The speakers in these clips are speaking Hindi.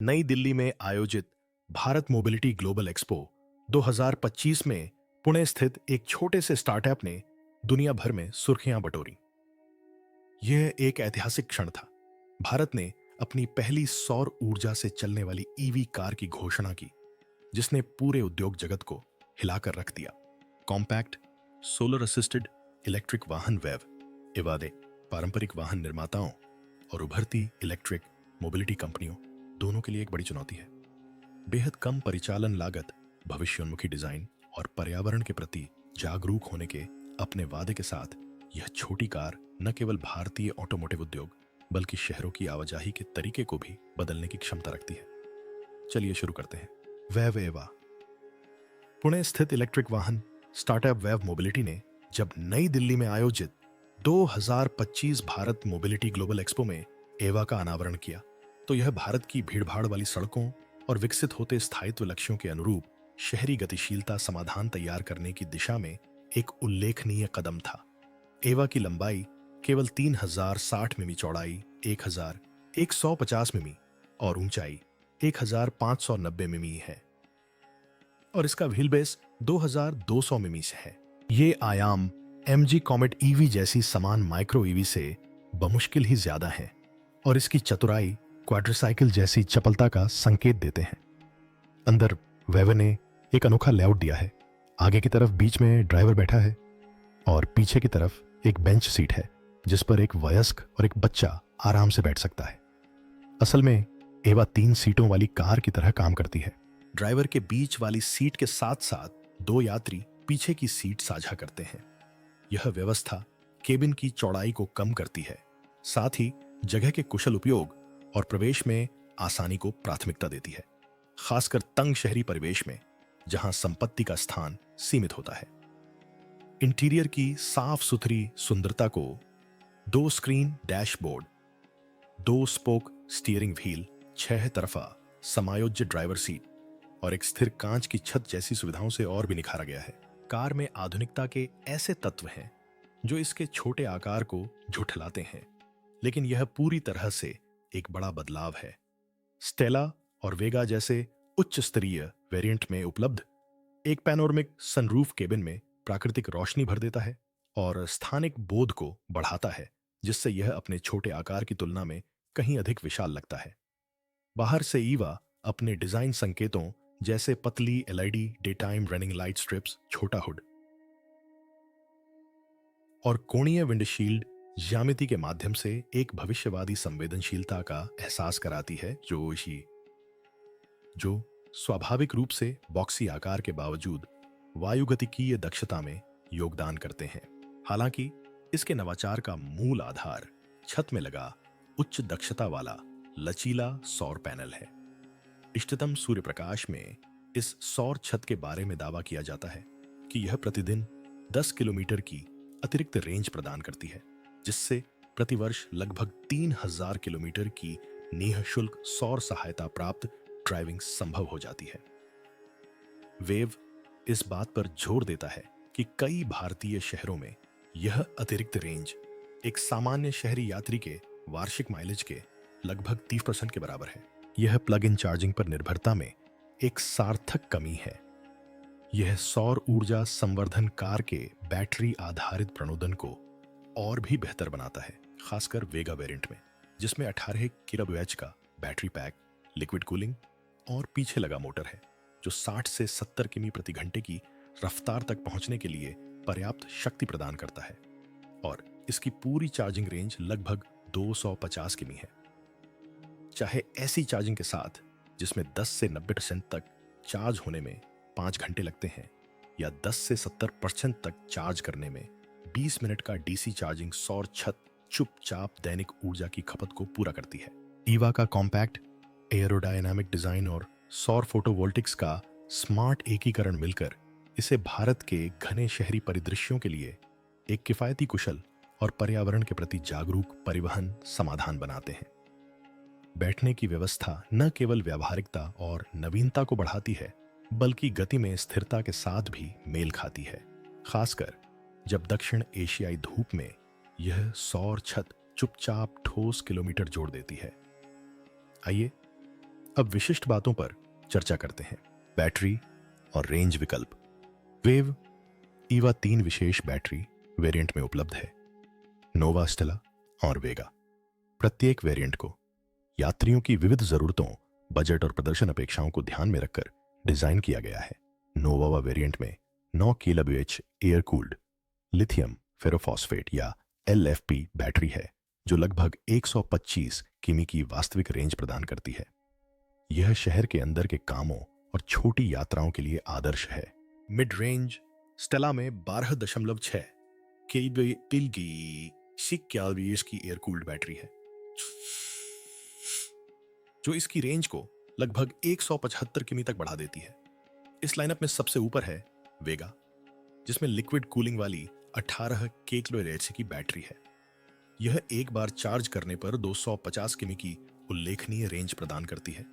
नई दिल्ली में आयोजित भारत मोबिलिटी ग्लोबल एक्सपो 2025 में पुणे स्थित एक छोटे से स्टार्टअप ने दुनिया भर में सुर्खियां बटोरी। यह एक ऐतिहासिक क्षण था। भारत ने अपनी पहली सौर ऊर्जा से चलने वाली ईवी कार की घोषणा की, जिसने पूरे उद्योग जगत को हिलाकर रख दिया। कॉम्पैक्ट सोलर असिस्टेड इलेक्ट्रिक वाहन वेव एवा ने पारंपरिक वाहन निर्माताओं और उभरती इलेक्ट्रिक मोबिलिटी कंपनियों दोनों के लिए एक बड़ी चुनौती है। बेहद कम परिचालन लागत, भविष्योन्मुखी डिजाइन और पर्यावरण के प्रति जागरूक होने के अपने वादे के साथ यह छोटी कार न केवल भारतीय ऑटोमोटिव उद्योग बल्कि शहरों की आवाजाही के तरीके को भी बदलने की क्षमता रखती है। चलिए शुरू करते हैं। वैव एवा पुणे स्थित इलेक्ट्रिक वाहन स्टार्टअप वैव मोबिलिटी ने जब नई दिल्ली में आयोजित 2025 भारत मोबिलिटी ग्लोबल एक्सपो में एवा का अनावरण किया, तो यह भारत की भीड़भाड़ वाली सड़कों और विकसित होते स्थायित्व लक्ष्यों के अनुरूप शहरी गतिशीलता समाधान तैयार करने की दिशा में एक उल्लेखनीय कदम था। एवा की लंबाई केवल 3060 मिमी, चौड़ाई 1150 मिमी और ऊंचाई 1590 मिमी है और इसका व्हील बेस 2200 मिमी है। ये आयाम MG कॉमेट ईवी जैसी समान माइक्रो ईवी से बमुश्किल ही ज्यादा है और इसकी चतुराई क्वाड्रिसाइकिल जैसी चपलता का संकेत देते हैं। अंदर वेव ने एक अनोखा लेआउट दिया है। आगे की तरफ बीच में ड्राइवर बैठा है और पीछे की तरफ एक बेंच सीट है जिस पर एक वयस्क और एक बच्चा आराम से बैठ सकता है। असल में एवा 3 सीटों वाली कार की तरह काम करती है। ड्राइवर के बीच वाली सीट के साथ साथ 2 यात्री पीछे की सीट साझा करते हैं। यह व्यवस्था केबिन की चौड़ाई को कम करती है, साथ ही जगह के कुशल उपयोग और प्रवेश में आसानी को प्राथमिकता देती है, खासकर तंग शहरी परिवेश में जहां संपत्ति का स्थान सीमित होता है। इंटीरियर की साफ सुथरी सुंदरता को 2 screen dashboard, 2 spoke steering wheel, 6 तरफा समायोज्य ड्राइवर सीट और एक स्थिर कांच की छत जैसी सुविधाओं से और भी निखारा गया है। कार में आधुनिकता के ऐसे तत्व हैं जो इसके छोटे आकार को झुठलाते हैं, लेकिन यह पूरी तरह से एक बड़ा बदलाव है। स्टेला और वेगा जैसे उच्च स्तरीय वेरिएंट में उपलब्ध एक पैनोरमिक सनरूफ केबिन में प्राकृतिक रोशनी भर देता है और स्थानिक बोध को बढ़ाता है, जिससे यह अपने छोटे आकार की तुलना में कहीं अधिक विशाल लगता है। बाहर से ईवा अपने डिजाइन संकेतों जैसे पतली LED day time running light strips, छोटा हुड और कोणीय विंडशील्ड ज्यामिति के माध्यम से एक भविष्यवादी संवेदनशीलता का एहसास कराती है, जो स्वाभाविक रूप से बॉक्सी आकार के बावजूद वायुगतिकीय दक्षता में योगदान करते हैं। हालांकि इसके नवाचार का मूल आधार छत में लगा उच्च दक्षता वाला लचीला सौर पैनल है। इष्टतम सूर्य प्रकाश में इस सौर छत के बारे में दावा किया जाता है कि यह प्रतिदिन 10 किलोमीटर की अतिरिक्त रेंज प्रदान करती है, जिससे प्रतिवर्ष लगभग 3000 किलोमीटर की निःशुल्क सौर सहायता प्राप्त ड्राइविंग संभव हो जाती है। वेव इस बात पर जोर देता है कि कई भारतीय शहरों में यह अतिरिक्त रेंज एक सामान्य शहरी यात्री के वार्षिक माइलेज के लगभग 30% के बराबर है। यह प्लग इन चार्जिंग पर निर्भरता में एक सार्थक कमी है। यह सौर ऊर्जा संवर्धन कार के बैटरी आधारित प्रणोदन को और भी बेहतर बनाता है, खासकर वेगा वेरिएंट में, जिसमें 18 kWh का बैटरी पैक, लिक्विड कूलिंग और पीछे लगा मोटर है, जो 60 से 70 किमी प्रति घंटे की रफ्तार तक पहुंचने के लिए पर्याप्त शक्ति प्रदान करता है और इसकी पूरी चार्जिंग रेंज लगभग 250 किमी है। चाहे ऐसी चार्जिंग के साथ जिसमें 10 से 90% तक चार्ज होने में 5 घंटे लगते हैं या 10 से 70% तक चार्ज करने में 20 मिनट का DC चार्जिंग सौर छत चुपचाप दैनिक ऊर्जा की खपत को पूरा करती है। ईवा का कॉम्पैक्ट एयरोडायनामिक डिजाइन और सौर फोटोवोल्टिक्स का स्मार्ट एकीकरण मिलकर इसे भारत के घने शहरी परिदृश्यों के लिए एक किफायती, कुशल और पर्यावरण के प्रति जागरूक परिवहन समाधान बनाते हैं। बैठने की व्यवस्था न केवल व्यावहारिकता और नवीनता को बढ़ाती है, बल्कि गति में स्थिरता के साथ भी मेल खाती है, खासकर जब दक्षिण एशियाई धूप में यह सौर छत चुपचाप ठोस किलोमीटर जोड़ देती है। आइए अब विशिष्ट बातों पर चर्चा करते हैं। बैटरी और रेंज विकल्प। वेव ईवा 3 विशेष बैटरी वेरिएंट में उपलब्ध है, नोवा, स्टेला और वेगा। प्रत्येक वेरिएंट को यात्रियों की विविध जरूरतों, बजट और प्रदर्शन अपेक्षाओं को ध्यान में रखकर डिजाइन किया गया है। नोवा वेरिएंट में 9 kWh एयर कूल्ड लिथियम फेरोफॉस्फेट या LFP बैटरी है, जो लगभग 125 किमी की वास्तविक रेंज प्रदान करती है। यह शहर के अंदर के कामों और छोटी यात्राओं के लिए आदर्श है। मिड रेंज स्टेला में 12.6 kWh की एयर कूल्ड बैटरी है, जो इसकी रेंज को लगभग 175 किमी तक बढ़ा देती है। इस लाइनअप में सबसे ऊपर है वेगा, जिसमें लिक्विड कूलिंग वाली 18 kWh की बैटरी है। यह एक बार चार्ज करने पर 250 किमी की उल्लेखनीय रेंज प्रदान करती है,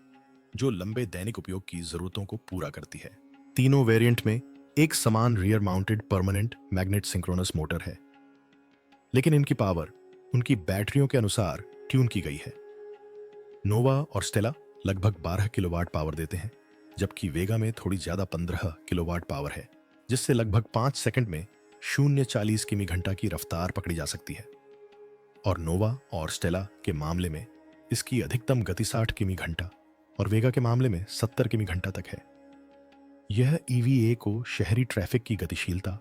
जो लंबे दैनिक उपयोग की जरूरतों को पूरा करती है। तीनों वेरिएंट में एक समान rear mounted permanent magnet synchronous motor है, लेकिन इनकी पावर उनकी बैटरियों के अनुसार ट्यून की गई है। नोवा और स्टेला लगभग 12 किलोवाट पावर देते हैं, जबकि वेगा में थोड़ी ज्यादा 15 किलोवाट पावर है, जिससे लगभग 5 सेकंड में 0-40 किमी घंटा की रफ्तार पकड़ी जा सकती है। और नोवा और स्टेला के मामले में इसकी अधिकतम गति 60 किमी घंटा और वेगा के मामले में 70 किमी घंटा तक है। यह EVA को शहरी ट्रैफिक की गतिशीलता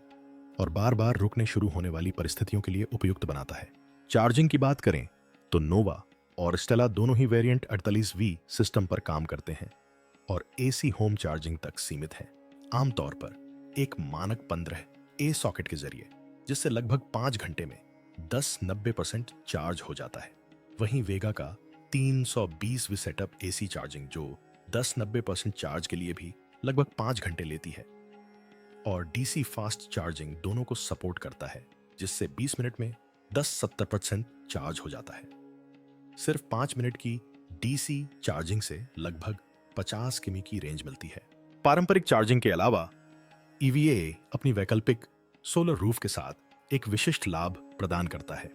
और बार बार रुकने शुरू होने वाली परिस्थितियों के लिए उपयुक्त बनाता है। चार्जिंग की बात करें तो नोवा और स्टेला दोनों ही वेरिएंट 48V सिस्टम पर काम करते हैं और AC होम चार्जिंग तक सीमित हैं, आमतौर पर एक मानक 15A सॉकेट के जरिए, जिससे लगभग 5 घंटे में 10-90% चार्ज हो जाता है। वहीं वेगा का 320V सेटअप AC चार्जिंग, जो 10-90% चार्ज के लिए भी लगभग 5 घंटे लेती है, और DC फास्ट चार्जिंग दोनों को सपोर्ट करता है, जिससे 20 मिनट में 10-70% चार्ज हो जाता है। सिर्फ 5 मिनट की DC चार्जिंग से लगभग 50 किमी की रेंज मिलती है। पारंपरिक चार्जिंग के अलावा EVA अपनी वैकल्पिक सोलर रूफ के साथ एक विशिष्ट लाभ प्रदान करता है।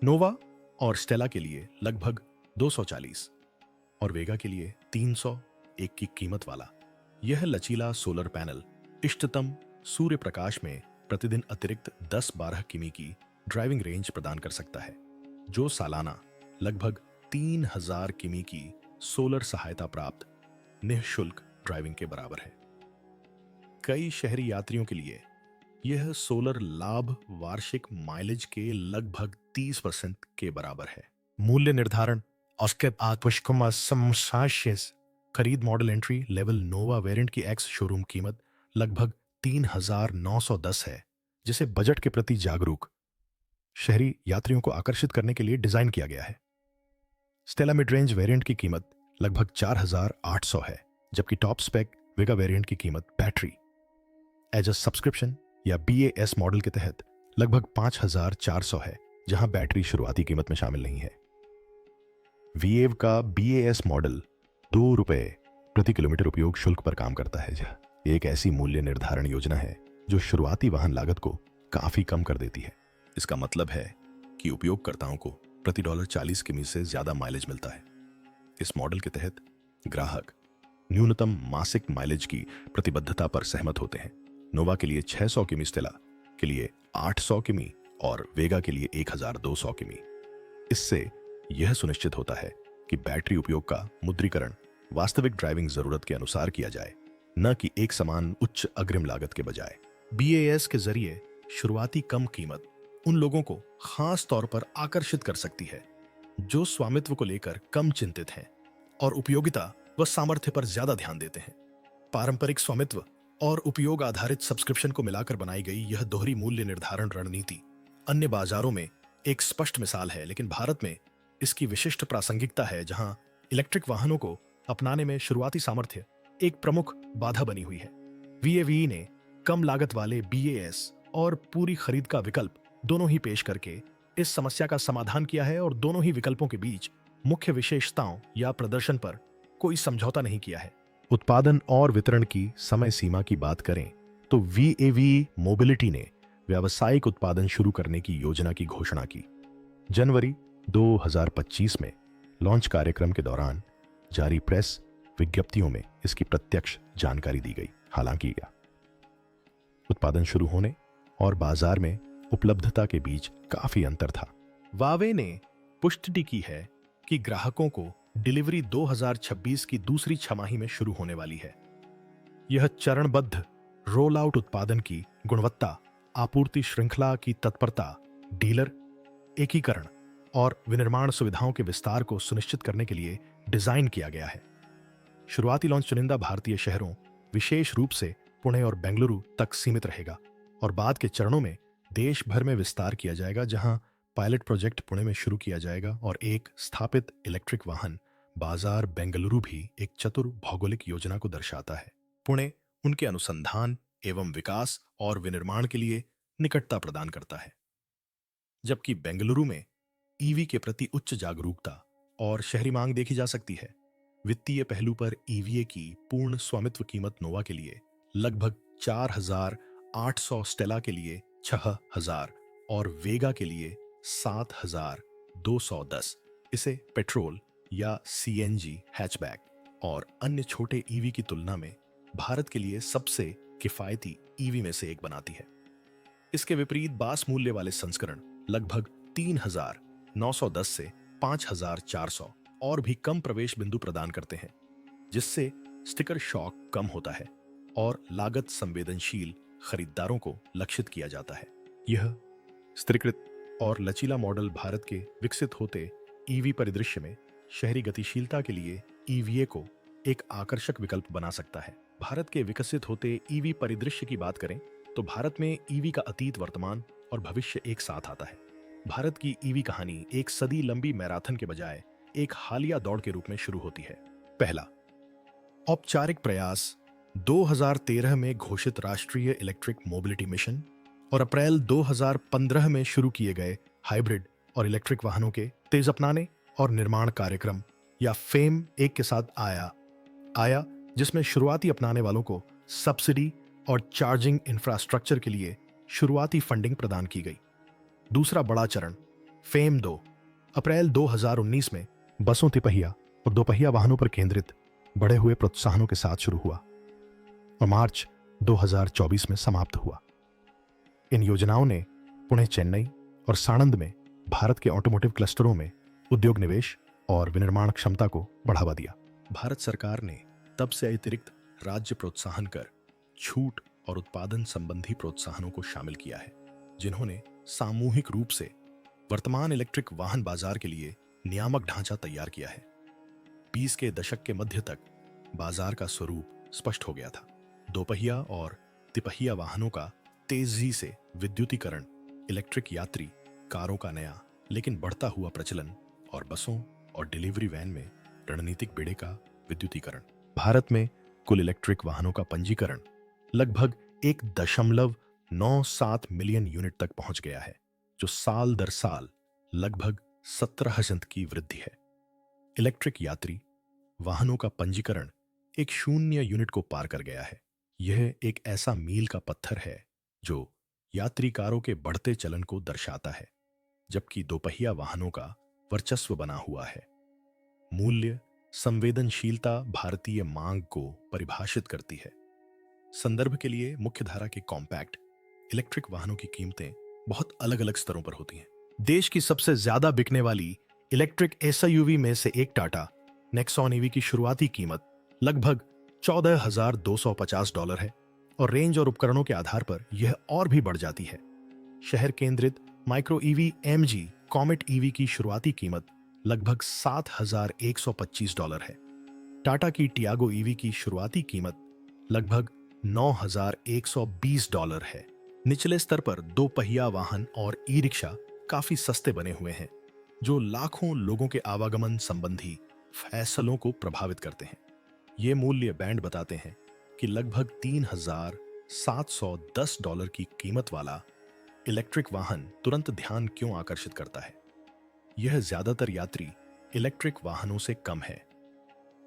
नोवा और स्टेला के लिए लगभग 240 और वेगा के लिए 301 की कीमत वाला यह लचीला सोलर पैनल इष्टतम सूर्य प्रकाश में प्रतिदिन अतिरिक्त 10-12 किमी की ड्राइविंग रेंज प्रदान कर सकता है, जो सालाना लगभग 3000 किमी की सोलर सहायता प्राप्त निःशुल्क ड्राइविंग के बराबर है। कई शहरी यात्रियों के लिए यह सोलर लाभ वार्षिक माइलेज के लगभग 30% के बराबर है। मूल्य निर्धारण। ऑस्कर आत्मशकुमा समसाशिस खरीद मॉडल एंट्री लेवल नोवा वेरिएंट की एक्स शोरूम कीमत लगभग 3910 है, जिसे बजट के प्रति जागरूक शहरी यात्रियों को आकर्षित करने के लिए डिजाइन किया गया है। स्टेला मिड रेंज वेरिएंट की कीमत लगभग 4800 है, जबकि टॉप स्पेक वेगा वेरिएंट की कीमत बैटरी एज अ सब्सक्रिप्शन या BAS मॉडल के तहत लगभग 5400 है, जहां बैटरी शुरुआती कीमत में शामिल नहीं है। VAV का BAS मॉडल ₹2 प्रति किलोमीटर उपयोग शुल्क पर काम करता है। यह एक ऐसी मूल्य निर्धारण योजना है जो शुरुआती वाहन लागत को काफी कम कर देती है। इसका मतलब है कि उपयोगकर्ताओं को प्रति $40 किमी से ज्यादा माइलेज मिलता है। इस मॉडल के तहत ग्राहक न्यूनतम मासिक माइलेज की प्रतिबद्धता पर सहमत होते हैं। नोवा के लिए 600 किमी, स्टेला के लिए 800 किमी और वेगा के लिए 1200 किमी। इससे यह सुनिश्चित होता है कि बैटरी उपयोग का मुद्रीकरण वास्तविक ड्राइविंग जरूरत के अनुसार किया जाए, न कि एक समान उच्च अग्रिम लागत के बजाय। BAS के जरिए शुरुआती कम कीमत उन लोगों को खास तौर पर आकर्षित कर सकती है जो स्वामित्व को लेकर कम चिंतित हैं और उपयोगिता व सामर्थ्य पर ज्यादा ध्यान देते हैं। पारंपरिक स्वामित्व और उपयोग आधारित सब्सक्रिप्शन को मिलाकर बनाई गई यह दोहरी मूल्य निर्धारण रणनीति अन्य बाजारों में एक स्पष्ट मिसाल है, लेकिन भारत में इसकी विशिष्ट प्रासंगिकता है, जहां इलेक्ट्रिक वाहनों को अपनाने में शुरुआती सामर्थ्य एक प्रमुख बाधा बनी हुई है। VAVE ने कम लागत वाले BAS और पूरी खरीद का विकल्प दोनों ही पेश करके इस समस्या का समाधान किया है और दोनों ही विकल्पों के बीच मुख्य विशेषताओं या प्रदर्शन पर कोई समझौता नहीं किया है। उत्पादन और वितरण की समय सीमा की बात करें तो VAVE मोबिलिटी ने व्यावसायिक उत्पादन शुरू करने की योजना की घोषणा की। जनवरी 2025 में लॉन्च कार्यक्रम के दौरान जारी प्रेस विज्ञप्तियों में इसकी प्रत्यक्ष जानकारी दी गई। हालांकि उत्पादन शुरू होने और बाजार में उपलब्धता के बीच काफी अंतर था। वावे ने पुष्टि की है कि ग्राहकों को डिलीवरी 2026 की दूसरी छमाही में शुरू होने वाली है। यह चरणबद्ध रोल आउट उत्पादन की गुणवत्ता, आपूर्ति श्रृंखला की तत्परता, डीलर एकीकरण और विनिर्माण सुविधाओं के विस्तार को सुनिश्चित करने के लिए डिजाइन किया गया है। शुरुआती लॉन्च चुनिंदा भारतीय शहरों, विशेष रूप से पुणे और बेंगलुरु तक सीमित रहेगा और बाद के चरणों में देश भर में विस्तार किया जाएगा, जहां पायलट प्रोजेक्ट पुणे में शुरू किया जाएगा और एक स्थापित इलेक्ट्रिक वाहन बाजार बेंगलुरु भी एक चतुर भौगोलिक योजना को दर्शाता है। पुणे उनके अनुसंधान एवं विकास और विनिर्माण के लिए निकटता प्रदान करता है, जबकि बेंगलुरु में ईवी के प्रति उच्च जागरूकता और शहरी मांग देखी जा सकती है। वित्तीय पहलू पर ईवीए की पूर्ण स्वामित्व कीमत नोवा के लिए लगभग 4,800, स्टेला के लिए 6,000 और वेगा के लिए 7,210 इसे पेट्रोल या सीएनजी हैचबैक और अन्य छोटे ईवी की तुलना में भारत के लिए सबसे किफायती ईवी में से एक बनाती है। इसके विपरीत बास मूल्य वाले संस्करण लगभग 3,910 से 5,400 और भी कम प्रवेश बिंदु प्रदान करते हैं, जिससे स्टिकर शॉक कम होता है और लागत संवेदनशील खरीदारों को लक्षित किया जाता है। यह स्थिरीकृत और लचीला मॉडल भारत के विकसित होते ईवी परिदृश्य में शहरी गतिशीलता के लिए ईवीए को एक आकर्षक विकल्प बना सकता है। भारत के विकसित होते ईवी परिदृश्य की बात करें तो भारत में ईवी का अतीत, वर्तमान और भविष्य एक साथ आता है। भारत की ईवी कहानी एक सदी लंबी मैराथन के बजाय एक हालिया दौड़ के रूप में शुरू होती है। पहला औपचारिक प्रयास 2013 में घोषित राष्ट्रीय इलेक्ट्रिक मोबिलिटी मिशन और अप्रैल 2015 में शुरू किए गए हाइब्रिड और इलेक्ट्रिक वाहनों के तेज अपनाने और निर्माण कार्यक्रम या फेम एक के साथ आया, जिसमें शुरुआती अपनाने वालों को सब्सिडी और चार्जिंग इंफ्रास्ट्रक्चर के लिए शुरुआती फंडिंग प्रदान की गई। दूसरा बड़ा चरण फेम 2 अप्रैल 2019 में बसों, तिपहिया और दोपहिया वाहनों पर केंद्रित बढ़े हुए प्रोत्साहनों के साथ शुरू हुआ और मार्च 2024 में समाप्त हुआ। इन योजनाओं ने पुणे, चेन्नई और साणंद में भारत के ऑटोमोटिव क्लस्टरों में उद्योग निवेश और विनिर्माण क्षमता को बढ़ावा दिया। भारत सरकार ने तब से अतिरिक्त राज्य प्रोत्साहन कर, छूट और उत्पादन संबंधी प्रोत्साहनों को शामिल किया है, जिन्होंने सामूहिक रूप से वर्तमान इलेक्ट्रिक वाहन बाजार के लिए नियामक ढांचा तैयार किया है। 20 के दशक के मध्य तक बाजार का स्वरूप स्पष्ट हो गया था। दोपहिया और तिपहिया वाहनों का तेजी से विद्युतीकरण, इलेक्ट्रिक यात्री कारों का नया लेकिन बढ़ता हुआ प्रचलन और बसों और डिलीवरी वैन में रणनीतिक बेड़े का विद्युतीकरण। भारत में कुल इलेक्ट्रिक वाहनों का पंजीकरण लगभग 1.97 मिलियन यूनिट तक पहुंच गया है, जो साल दर साल लगभग 17% की वृद्धि है। इलेक्ट्रिक यात्री वाहनों का पंजीकरण एक 0 यूनिट को पार कर गया है। यह एक ऐसा मील का पत्थर है जो यात्री कारों के बढ़ते चलन को दर्शाता है, जबकि दोपहिया वाहनों का वर्चस्व बना हुआ है। मूल्य संवेदनशीलता भारतीय मांग को परिभाषित करती है। संदर्भ के लिए मुख्यधारा के कॉम्पैक्ट इलेक्ट्रिक वाहनों की कीमतें बहुत अलग अलग स्तरों पर होती हैं। देश की सबसे ज्यादा बिकने वाली इलेक्ट्रिक एसयूवी में से एक टाटा नेक्सॉन ईवी की शुरुआती कीमत लगभग $14,250 है और रेंज और उपकरणों के आधार पर यह और भी बढ़ जाती है। शहर केंद्रित micro EV MG comet EV की शुरुआती कीमत लगभग $7,125 है। टाटा की टियागो ईवी की शुरुआती कीमत लगभग $9,120 है। निचले स्तर पर दो पहिया वाहन और ई रिक्शा काफी सस्ते बने हुए हैं, जो लाखों लोगों के आवागमन संबंधी फैसलों को प्रभावित करते हैं। ये मूल्य बैंड बताते हैं कि लगभग $3,710 की कीमत वाला इलेक्ट्रिक वाहन तुरंत ध्यान क्यों आकर्षित करता है। यह ज्यादातर यात्री इलेक्ट्रिक वाहनों से कम है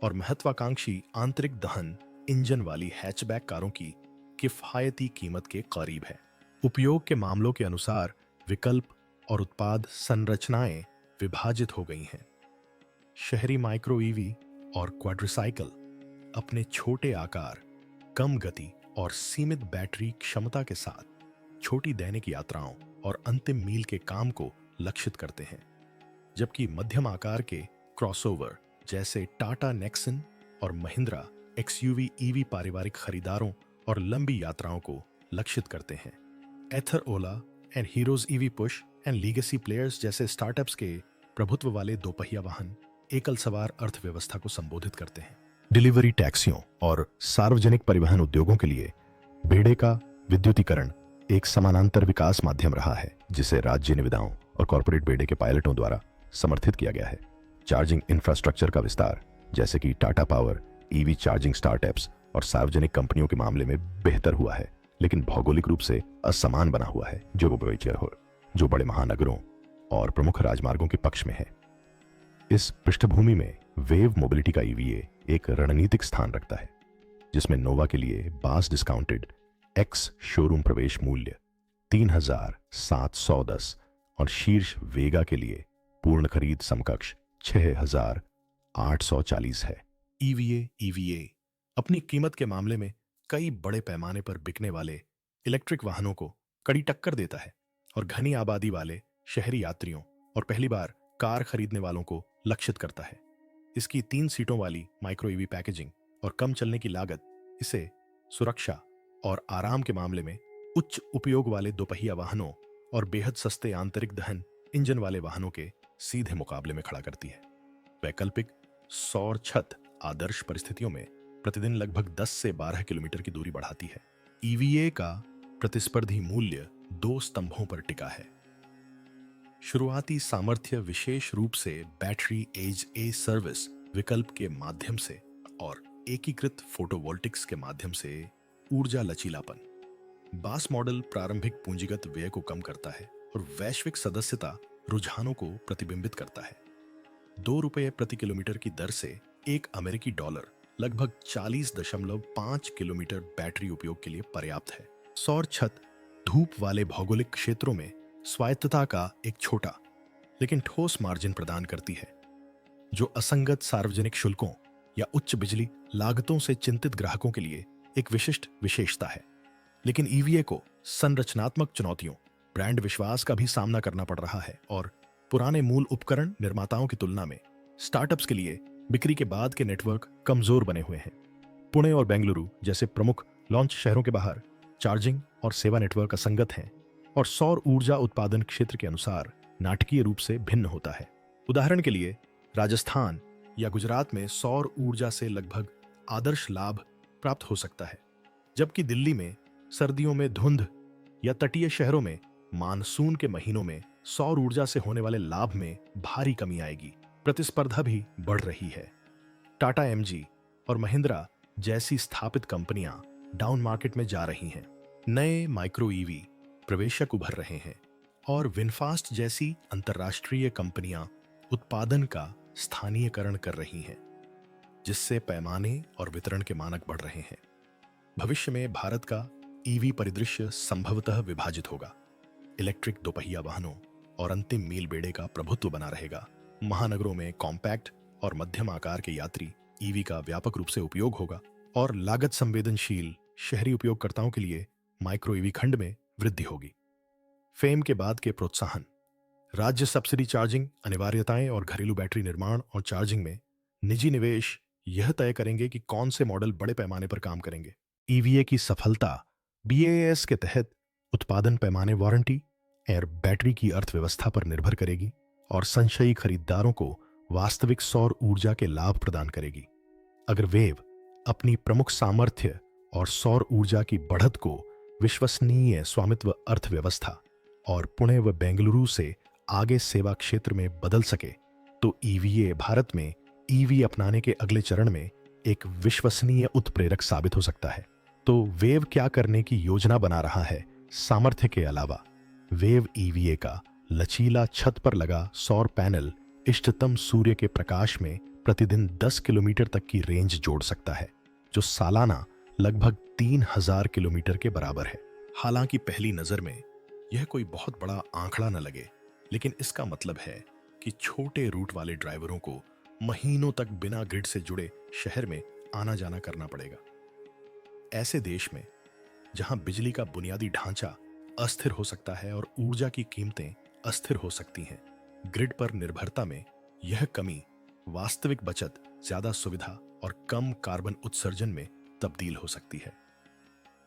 और महत्वाकांक्षी आंतरिक दहन इंजन वाली हैचबैक कारों की किफायती कीमत के करीब है। उपयोग के मामलों के अनुसार विकल्प और उत्पाद संरचनाएं विभाजित हो गई हैं। शहरी माइक्रो ईवी और क्वाड्रिसाइकिल अपने छोटे आकार, कम गति और सीमित बैटरी क्षमता के साथ छोटी दैनिक यात्राओं और अंतिम मील के काम को लक्षित करते हैं, जबकि मध्यम आकार के क्रॉसओवर जैसे टाटा नेक्सन और महिंद्रा एक्सयूवी ईवी पारिवारिक खरीदारों और लंबी यात्राओं को लक्षित करते हैं। Ather Ola and Hero's EV push and legacy players जैसे स्टार्टअप्स के प्रभुत्व वाले दोपहिया वाहन एकल सवार अर्थव्यवस्था को संबोधित करते हैं। डिलीवरी टैक्सियों और सार्वजनिक परिवहन उद्योगों के लिए बेड़े का विद्युतीकरण एक समानांतर विकास माध्यम रहा है, जिसे राज्य निविदाओं और कॉर्पोरेट बेड़े के पायलटों द्वारा समर्थित किया गया है। चार्जिंग इंफ्रास्ट्रक्चर का विस्तार, जैसे कि Tata power EV charging startups और सार्वजनिक कंपनियों के मामले में बेहतर हुआ है, लेकिन भौगोलिक रूप से असमान बना हुआ है, जो बड़े महानगरों और प्रमुख राजमार्गों के पक्ष में है। इस पृष्ठभूमि में वेव मोबिलिटी का ईवीए एक रणनीतिक स्थान रखता है, जिसमें नोवा के लिए बास डिस्काउंटेड एक्स शोरूम प्रवेश मूल्य 3,710 और शीर्ष वेगा के लिए पूर्ण खरीद समकक्ष 6,840 है। ईवीए अपनी कीमत के मामले में कई बड़े पैमाने पर बिकने वाले इलेक्ट्रिक वाहनों को कड़ी टक्कर देता है और घनी आबादी वाले शहरी यात्रियों और पहली बार कार खरीदने वालों को लक्षित करता है। इसकी 3 सीटों वाली माइक्रो ईवी पैकेजिंग और कम चलने की लागत इसे सुरक्षा और आराम के मामले में उच्च उपयोग वाले दोपहिया वाहनों और बेहद सस्ते आंतरिक दहन इंजन वाले वाहनों के सीधे मुकाबले में खड़ा करती है। वैकल्पिक सौर छत आदर्श परिस्थितियों में प्रतिदिन लगभग 10 से 12 किलोमीटर की दूरी बढ़ाती है। ईवीए का प्रतिस्पर्धी मूल्य 2 स्तंभों पर टिका है। शुरुआती सामर्थ्य विशेष रूप से बैटरी एज ए सर्विस विकल्प के माध्यम से और एकीकृत फोटोवोल्टिक्स के माध्यम से ऊर्जा लचीलापन। बास मॉडल प्रारंभिक पूंजीगत व्यय को कम करता है और वैश्विक सदस्यता रुझानों को प्रतिबिंबित करता है। ₹2 प्रति किलोमीटर की दर से $1 अमेरिकी लगभग 40.5 किलोमीटर बैटरी उपयोग के लिए पर्याप्त है। सौर छत धूप वाले भौगोलिक क्षेत्रों में स्वायत्तता का एक छोटा लेकिन ठोस मार्जिन प्रदान करती है, जो असंगत सार्वजनिक शुल्कों या उच्च बिजली लागतों से चिंतित ग्राहकों के लिए एक विशिष्ट विशेषता है। लेकिन ईवीए को संरचनात्मक चुनौतियों, ब्रांड विश्वास का भी सामना करना पड़ रहा है और पुराने मूल उपकरण निर्माताओं की तुलना में स्टार्टअप्स के लिए बिक्री के बाद के नेटवर्क कमजोर बने हुए हैं। पुणे और बेंगलुरु जैसे प्रमुख लॉन्च शहरों के बाहर चार्जिंग और सेवा नेटवर्क असंगत हैं और सौर ऊर्जा उत्पादन क्षेत्र के अनुसार नाटकीय रूप से भिन्न होता है। उदाहरण के लिए राजस्थान या गुजरात में सौर ऊर्जा से लगभग आदर्श लाभ प्राप्त हो सकता है, जबकि दिल्ली में सर्दियों में धुंध या तटीय शहरों में मानसून के महीनों में सौर ऊर्जा से होने वाले लाभ में भारी कमी आएगी। प्रतिस्पर्धा भी बढ़ रही है। टाटा एमजी और महिंद्रा जैसी स्थापित कंपनियां डाउन मार्केट में जा रही हैं। नए माइक्रो ईवी प्रवेशक उभर रहे हैं और विनफास्ट जैसी अंतर्राष्ट्रीय कंपनियां उत्पादन का स्थानीयकरण कर रही हैं, जिससे पैमाने और वितरण के मानक बढ़ रहे हैं। भविष्य में भारत का ईवी परिदृश्य संभवतः विभाजित होगा। इलेक्ट्रिक दोपहिया वाहनों और अंतिम मील बेड़े का प्रभुत्व बना रहेगा। महानगरों में कॉम्पैक्ट और मध्यम आकार के यात्री ईवी का व्यापक रूप से उपयोग होगा और लागत संवेदनशील शहरी उपयोगकर्ताओं के लिए माइक्रो ईवी खंड में वृद्धि होगी। फेम के बाद के प्रोत्साहन, राज्य सब्सिडी चार्जिंग अनिवार्यताएं और घरेलू बैटरी निर्माण और चार्जिंग में निजी निवेश यह तय करेंगे कि कौन से मॉडल बड़े पैमाने पर काम करेंगे। ईवीए की सफलता बीएएस के तहत उत्पादन पैमाने, वारंटी और बैटरी की अर्थव्यवस्था पर निर्भर करेगी और संशयी खरीदारों को वास्तविक सौर ऊर्जा के लाभ प्रदान करेगी। अगर वेव अपनी प्रमुख सामर्थ्य और सौर ऊर्जा की बढ़त को विश्वसनीय स्वामित्व अर्थव्यवस्था और पुणे व बेंगलुरु से आगे सेवा क्षेत्र में बदल सके, तो ईवीए भारत में ईवी अपनाने के अगले चरण में एक विश्वसनीय उत्प्रेरक साबित हो सकता है। तो वेव क्या करने की योजना बना रहा है? सामर्थ्य के अलावा वेव ईवीए का लचीला छत पर लगा सौर पैनल इष्टतम सूर्य के प्रकाश में प्रतिदिन 10 किलोमीटर तक की रेंज जोड़ सकता है, जो सालाना लगभग 3000 किलोमीटर के बराबर है। हालांकि पहली नजर में यह कोई बहुत बड़ा आंकड़ा न लगे, लेकिन इसका मतलब है कि छोटे रूट वाले ड्राइवरों को महीनों तक बिना ग्रिड से जुड़े शहर में आना जाना करना पड़ेगा। ऐसे देश में जहां बिजली का बुनियादी ढांचा अस्थिर हो सकता है और ऊर्जा की कीमतें अस्थिर हो सकती हैं, ग्रिड पर निर्भरता में यह कमी वास्तविक बचत, ज्यादा सुविधा और कम कार्बन उत्सर्जन में तब्दील हो सकती है।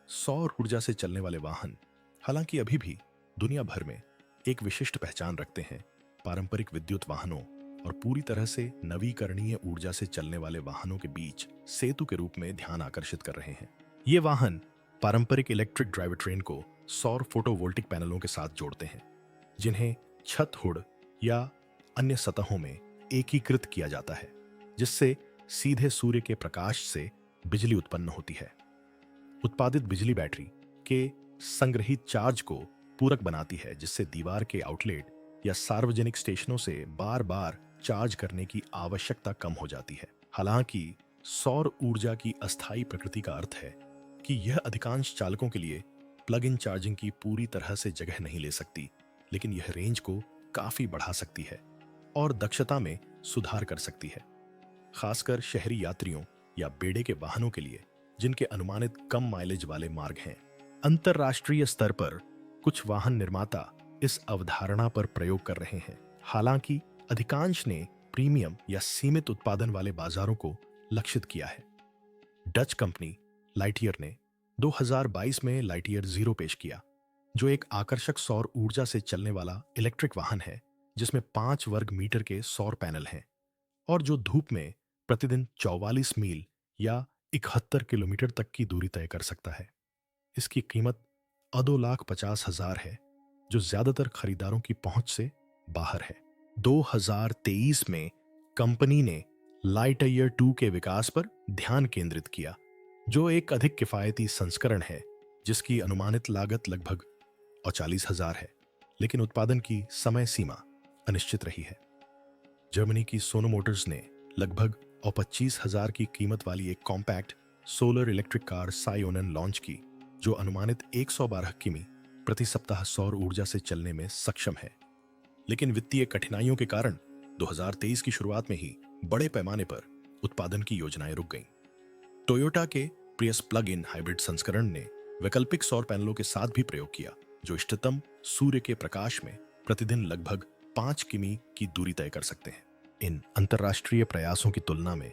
सौर ऊर्जा से चलने वाले वाहन हालांकि अभी भी दुनिया भर में एक विशिष्ट पहचान रखते हैं। पारंपरिक विद्युत वाहनों और पूरी तरह से नवीकरणीय ऊर्जा से चलने वाले वाहनों के बीच सेतु के रूप में ध्यान आकर्षित कर रहे हैं। ये वाहन पारंपरिक इलेक्ट्रिक ड्राइव ट्रेन को सौर फोटोवोल्टिक पैनलों के साथ जोड़ते हैं, जिन्हें छत हुड या अन्य सतहों में एकीकृत किया जाता है, जिससे सीधे सूर्य के प्रकाश से बिजली उत्पन्न होती है। उत्पादित बिजली बैटरी के संग्रहित चार्ज को पूरक बनाती है, जिससे दीवार के आउटलेट या सार्वजनिक स्टेशनों से बार बार चार्ज करने की आवश्यकता कम हो जाती है। हालांकि सौर ऊर्जा की अस्थायी प्रकृति का अर्थ है कि यह अधिकांश चालकों के लिए प्लग इन चार्जिंग की पूरी तरह से जगह नहीं ले सकती, लेकिन यह रेंज को काफी बढ़ा सकती है और दक्षता में सुधार कर सकती है, खासकर शहरी यात्रियों या बेड़े के वाहनों के लिए जिनके अनुमानित कम माइलेज वाले मार्ग हैं। अंतरराष्ट्रीय स्तर पर कुछ वाहन निर्माता इस अवधारणा पर प्रयोग कर रहे हैं। हालांकि अधिकांश ने प्रीमियम या सीमित उत्पादन वाले बाजारों को लक्षित किया है। डच कंपनी लाइटियर ने 2022 में लाइटियर जीरो पेश किया, जो एक आकर्षक सौर ऊर्जा से चलने वाला इलेक्ट्रिक वाहन है जिसमें 5 वर्ग मीटर के सौर पैनल हैं और जो धूप में प्रतिदिन 44 मील या 71 किलोमीटर तक की दूरी तय कर सकता है। इसकी कीमत 2,50,000 है, जो ज्यादातर खरीदारों की पहुंच से बाहर है। 2023 में कंपनी ने लाइटईयर 2 के विकास पर ध्यान केंद्रित किया, जो एक अधिक किफायती संस्करण है जिसकी अनुमानित लागत लगभग 40,000 है, लेकिन उत्पादन की समय सीमा अनिश्चित रही है। जर्मनी की सोनो मोटर्स ने लगभग 25,000 की कीमत वाली एक कॉम्पैक्ट सोलर इलेक्ट्रिक कार सायोनन लॉन्च की, जो अनुमानित 112 किमी प्रति सप्ताह सौर ऊर्जा से चलने में सक्षम है। लेकिन वित्तीय कठिनाइयों के कारण 2023 की शुरुआत में ही बड़े पैमाने पर उत्पादन की योजनाएं रुक गईं। टोयोटा के प्रियस प्लग इन हाइब्रिड संस्करण ने वैकल्पिक सौर पैनलों के साथ भी प्रयोग किया, जो इष्टतम सूर्य के प्रकाश में प्रतिदिन लगभग 5 किमी की दूरी तय कर सकते हैं। इन अंतर्राष्ट्रीय प्रयासों की तुलना में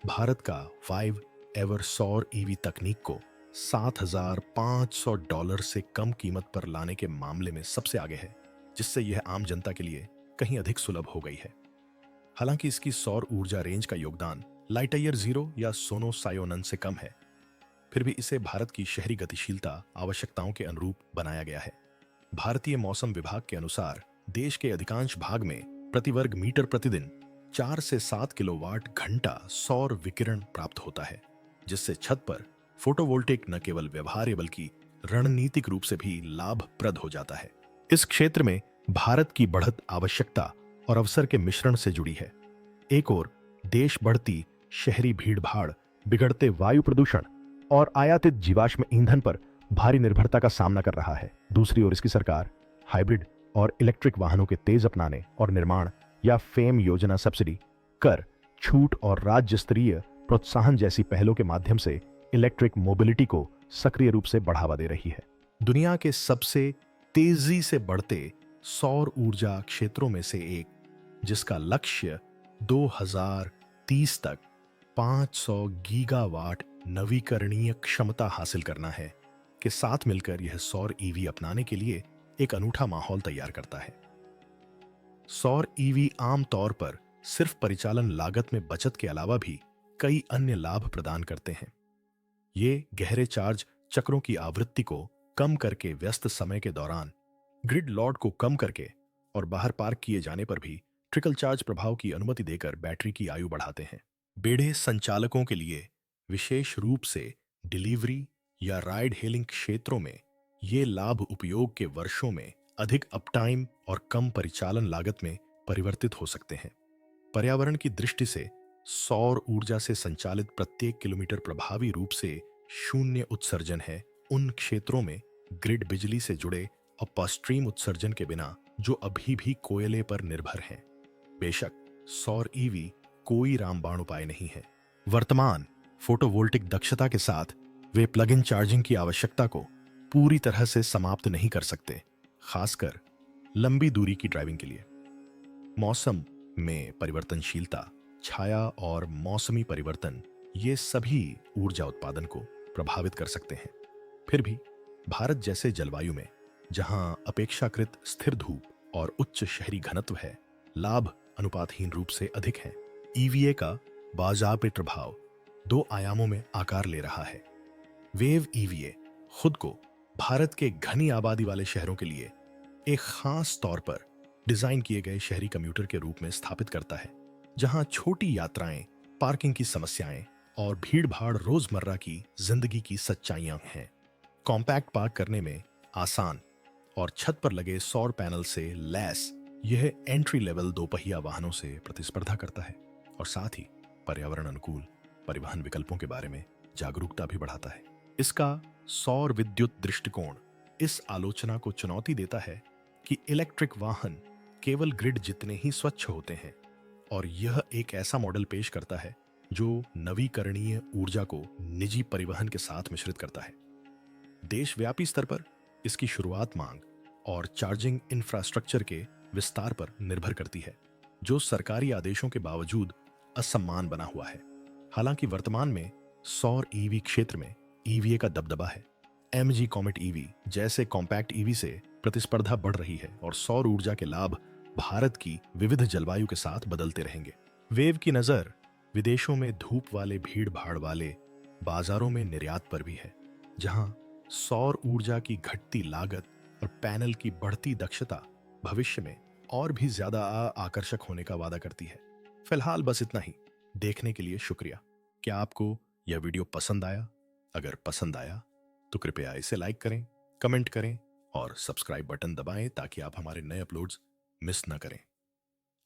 भारत का 5 एवर सौर ईवी तकनीक को $7,500 से कम कीमत पर लाने के मामले में सबसे आगे है, जिससे यह आम जनता के लिए कहीं अधिक सुलभ हो गई है। हालांकि इसकी सौर ऊर्जा रेंज का योगदान लाइटईयर जीरो या सोनो सायोनन से कम है, फिर भी इसे भारत की शहरी गतिशीलता आवश्यकताओं के अनुरूप बनाया गया है। भारतीय मौसम विभाग के अनुसार देश के अधिकांश भाग में प्रति वर्ग मीटर प्रतिदिन 4 से 7 किलोवाट घंटा सौर विकिरण प्राप्त होता है, जिससे छत पर फोटोवोल्टिक न केवल व्यवहार्य बल्कि रणनीतिक रूप से भी लाभप्रद हो जाता है। इस क्षेत्र में भारत की बढ़त आवश्यकता और अवसर के मिश्रण से जुड़ी है। एक ओर देश बढ़ती शहरी भीड़भाड़, बिगड़ते वायु प्रदूषण और आयातित जीवाश्म ईंधन पर भारी निर्भरता का सामना कर रहा है। दूसरी ओर इसकी सरकार हाइब्रिड और इलेक्ट्रिक वाहनों के तेज अपनाने और निर्माण या फेम योजना, सब्सिडी, कर, छूट और राज्य स्तरीय प्रोत्साहन जैसी पहलों के माध्यम से इलेक्ट्रिक मोबिलिटी को सक्रिय रूप से बढ़ावा दे रही है। दुनिया के सबसे तेजी से बढ़ते सौर ऊर्जा क्षेत्रों में से एक, जिसका लक्ष्य 2030 तक 500 गीगावाट नवीकरणीय क्षमता हासिल करना है, के साथ मिलकर यह सौर ईवी अपनाने के लिए एक अनूठा माहौल तैयार करता है। सौर ईवी आमतौर पर सिर्फ परिचालन लागत में बचत के अलावा भी कई अन्य लाभ प्रदान करते हैं। ये गहरे चार्ज चक्रों की आवृत्ति को कम करके व्यस्त समय के दौरान ग्रिड लोड को कम करके और बाहर पार्क किए जाने पर भी ट्रिकल चार्ज प्रभाव की अनुमति देकर बैटरी की आयु बढ़ाते हैं। बेड़े संचालकों के लिए विशेष रूप से डिलीवरी या राइड हेलिंग क्षेत्रों में ये लाभ उपयोग के वर्षों में अधिक अपटाइम और कम परिचालन लागत में परिवर्तित हो सकते हैं। पर्यावरण की दृष्टि से सौर ऊर्जा से संचालित प्रत्येक किलोमीटर प्रभावी रूप से शून्य उत्सर्जन है उन क्षेत्रों में ग्रिड बिजली से जुड़े अपस्ट्रीम उत्सर्जन के बिना जो अभी भी कोयले पर निर्भर हैं। बेशक सौर ईवी कोई रामबाण उपाय नहीं है। वर्तमान फोटोवोल्टिक दक्षता के साथ वे प्लग इन चार्जिंग की आवश्यकता को पूरी तरह से समाप्त नहीं कर सकते, खासकर लंबी दूरी की ड्राइविंग के लिए। मौसम में परिवर्तनशीलता, छाया और मौसमी परिवर्तन ये सभी ऊर्जा उत्पादन को प्रभावित कर सकते हैं। फिर भी भारत जैसे जलवायु में, जहां अपेक्षाकृत स्थिर धूप और उच्च शहरी घनत्व है, लाभ अनुपातहीन रूप से अधिक हैं। ईवीए का बाजार पे प्रभाव दो आयामों में आकार ले रहा है। वेव ईवीए खुद को भारत के घनी आबादी वाले शहरों के लिए एक खास तौर पर डिजाइन किए गए शहरी कम्यूटर के रूप में स्थापित करता है, जहां छोटी यात्राएं, पार्किंग की समस्याएं और भीड़-भाड़ रोजमर्रा की जिंदगी की सच्चाइयां हैं। कॉम्पैक्ट पार्क करने में आसान और छत पर लगे सौर पैनल से लैस यह एंट्री लेवल दोपहिया वाहनों से प्रतिस्पर्धा करता है और साथ ही पर्यावरण अनुकूल परिवहन विकल्पों के बारे में जागरूकता भी बढ़ाता है। इसका सौर विद्युत दृष्टिकोण इस आलोचना को चुनौती देता है कि इलेक्ट्रिक वाहन केवल ग्रिड जितने ही स्वच्छ होते हैं, और यह एक ऐसा मॉडल पेश करता है जो नवीकरणीय ऊर्जा को निजी परिवहन के साथ मिश्रित करता है। देशव्यापी स्तर पर इसकी शुरुआत मांग और चार्जिंग इंफ्रास्ट्रक्चर के विस्तार पर निर्भर करती है, जो सरकारी आदेशों के बावजूद असमान बना हुआ है। हालांकि वर्तमान में सौर ईवी क्षेत्र में ईवीए का दबदबा है। एमजी कॉमेट ईवी जैसे कॉम्पैक्ट ईवी से प्रतिस्पर्धा बढ़ रही है और सौर ऊर्जा के लाभ भारत की विविध जलवायु के साथ बदलते रहेंगे। वेव की नजर विदेशों में धूप वाले भीड़ भाड़ वाले बाजारों में निर्यात पर भी है, जहां सौर ऊर्जा की घटती लागत और पैनल की बढ़ती दक्षता भविष्य में और भी ज्यादा आकर्षक होने का वादा करती है। फिलहाल बस इतना ही। देखने के लिए शुक्रिया। क्या आपको यह वीडियो पसंद आया? अगर पसंद आया तो कृपया इसे लाइक करें, कमेंट करें और सब्सक्राइब बटन दबाएं ताकि आप हमारे नए अपलोड्स मिस न करें।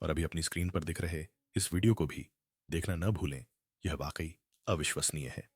और अभी अपनी स्क्रीन पर दिख रहे इस वीडियो को भी देखना न भूलें, यह वाकई अविश्वसनीय है।